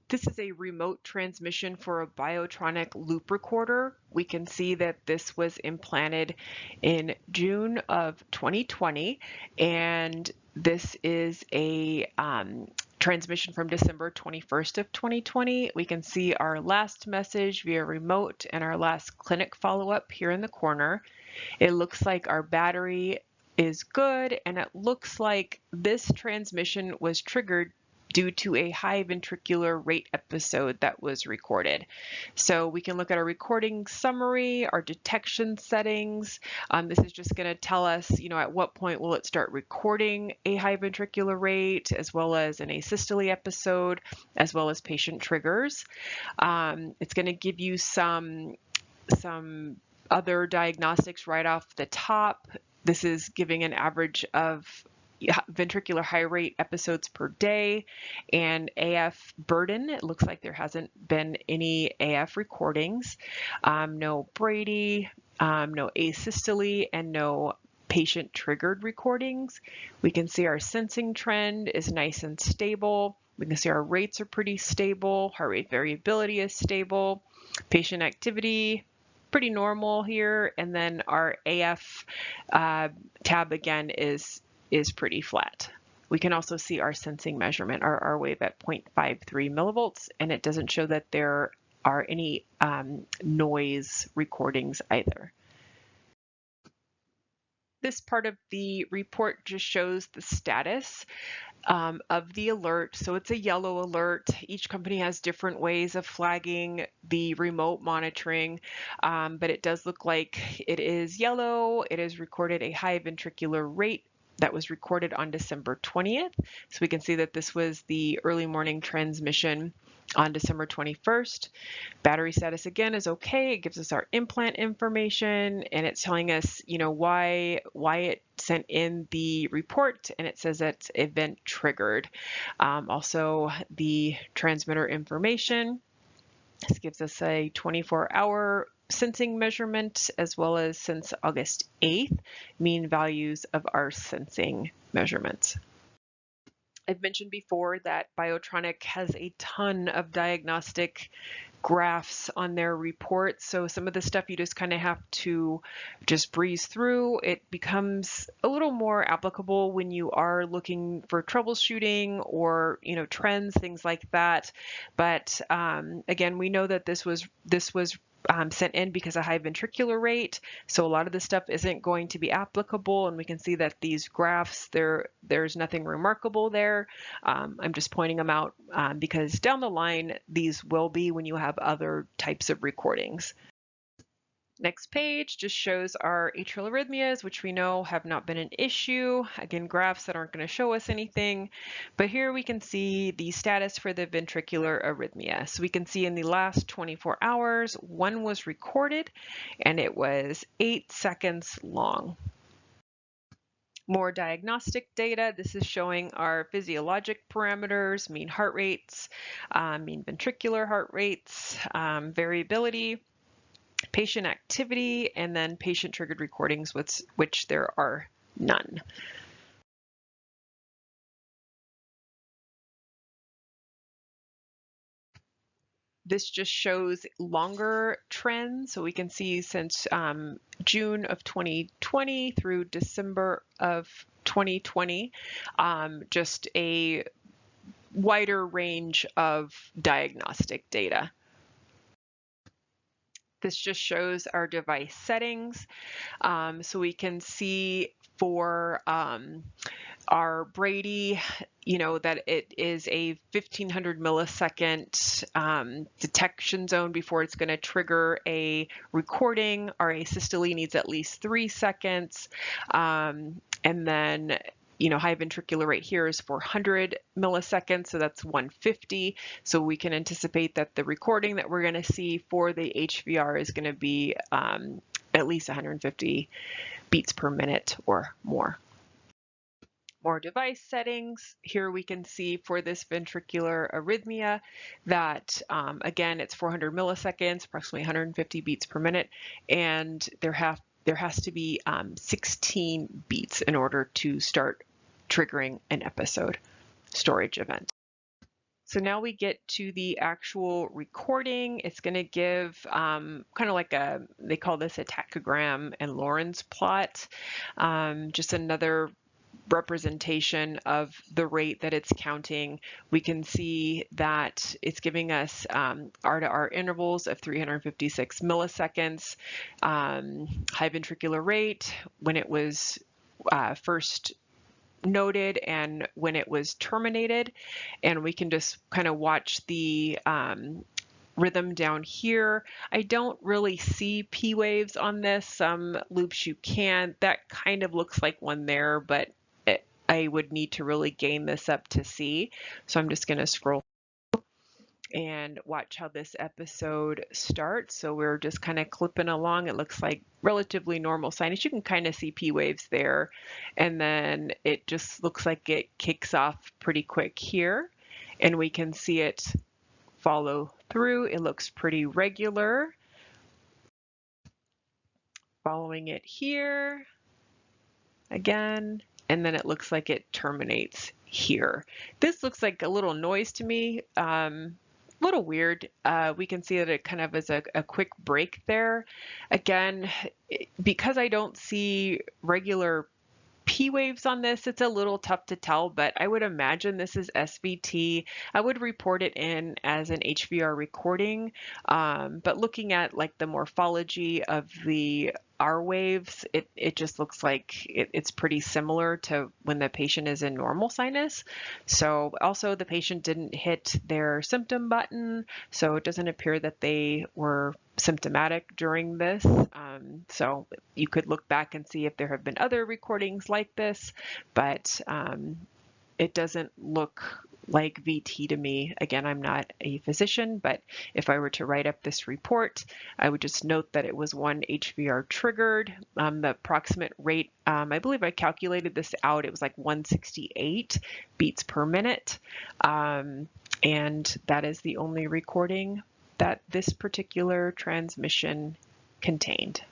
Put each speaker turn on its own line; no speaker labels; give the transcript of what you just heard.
This is a remote transmission for a Biotronik loop recorder. We can see that this was implanted in June of 2020, and this is a transmission from December 21st of 2020. We can see our last message via remote and our last clinic follow-up here in the corner. It looks like our battery is good, and it looks like this transmission was triggered due to a high ventricular rate episode that was recorded. So we can look at our recording summary, our detection settings. This is just going to tell us, at what point will it start recording a high ventricular rate, as well as an asystole episode, as well as patient triggers. It's going to give you some other diagnostics right off the top. This is giving an average of ventricular high rate episodes per day and AF burden. It looks like there hasn't been any AF recordings, no Brady, no asystole, and no patient triggered recordings. We can see our sensing trend is nice and stable. We can see our rates are pretty stable. Heart rate variability is stable. Patient activity, pretty normal here. And then our AF tab again is pretty flat. We can also see our sensing measurement, our wave at 0.53 millivolts, and it doesn't show that there are any noise recordings either. This part of the report just shows the status of the alert. So it's a yellow alert. Each company has different ways of flagging the remote monitoring, but it does look like it is yellow. It has recorded a high ventricular rate that was recorded on December 20th. So we can see that this was the early morning transmission on December 21st. Battery status again is okay. It gives us our implant information, and it's telling us, why it sent in the report, and it says it's event triggered. Also the transmitter information. This gives us a 24-hour sensing measurement, as well as since August 8th, mean values of our sensing measurements. I've mentioned before that Biotronik has a ton of diagnostic graphs on their reports. So some of the stuff you just kind of have to just breeze through. It becomes a little more applicable when you are looking for troubleshooting or, trends, things like that. But again, we know that this was sent in because of high ventricular rate. So a lot of this stuff isn't going to be applicable, and we can see that these graphs, there's nothing remarkable there. I'm just pointing them out because down the line, these will be when you have other types of recordings. Next page just shows our atrial arrhythmias, which we know have not been an issue. Again, graphs that aren't going to show us anything. But here we can see the status for the ventricular arrhythmia. So we can see in the last 24 hours, one was recorded, and it was 8 seconds long. More diagnostic data. This is showing our physiologic parameters, mean heart rates, mean ventricular heart rates, variability, patient activity, and then patient triggered recordings, which there are none. This just shows longer trends. So we can see since June of 2020 through December of 2020, just a wider range of diagnostic data. This just shows our device settings. So we can see for our Brady, that it is a 1500 millisecond detection zone before it's going to trigger a recording. Our asystole needs at least 3 seconds. And then high ventricular rate here is 400 milliseconds, so that's 150. So we can anticipate that the recording that we're going to see for the HVR is going to be at least 150 beats per minute or more. More device settings. Here we can see for this ventricular arrhythmia that, again, it's 400 milliseconds, approximately 150 beats per minute, and there has to be 16 beats in order to start triggering an episode storage event. So now we get to the actual recording. It's going to give kind of like they call this a tachogram and Lorentz plot, just another representation of the rate that it's counting. We can see that it's giving us R to R intervals of 356 milliseconds, high ventricular rate when it was first noted and when it was terminated. And we can just kind of watch the rhythm down here. I don't really see P waves on this. Some loops you can. That kind of looks like one there, but I would need to really gain this up to see. So I'm just going to scroll and watch how this episode starts. So we're just kind of clipping along. It looks like relatively normal sinus. You can kind of see P waves there. And then it just looks like it kicks off pretty quick here. And we can see it follow through. It looks pretty regular. Following it here again. And then it looks like it terminates here. This looks like a little noise to me. A little weird. We can see that it kind of is a quick break there. Again, because I don't see regular P waves on this, it's a little tough to tell, but I would imagine this is SVT. I would report it in as an HVR recording, but looking at like the morphology of the R waves, it just looks like it's pretty similar to when the patient is in normal sinus. So also the patient didn't hit their symptom button, so it doesn't appear that they were symptomatic during this. So you could look back and see if there have been other recordings like this, but it doesn't look like VT to me. Again, I'm not a physician, but if I were to write up this report, I would just note that it was one HVR triggered. The approximate rate, I believe I calculated this out, it was like 168 beats per minute. And that is the only recording that this particular transmission contained.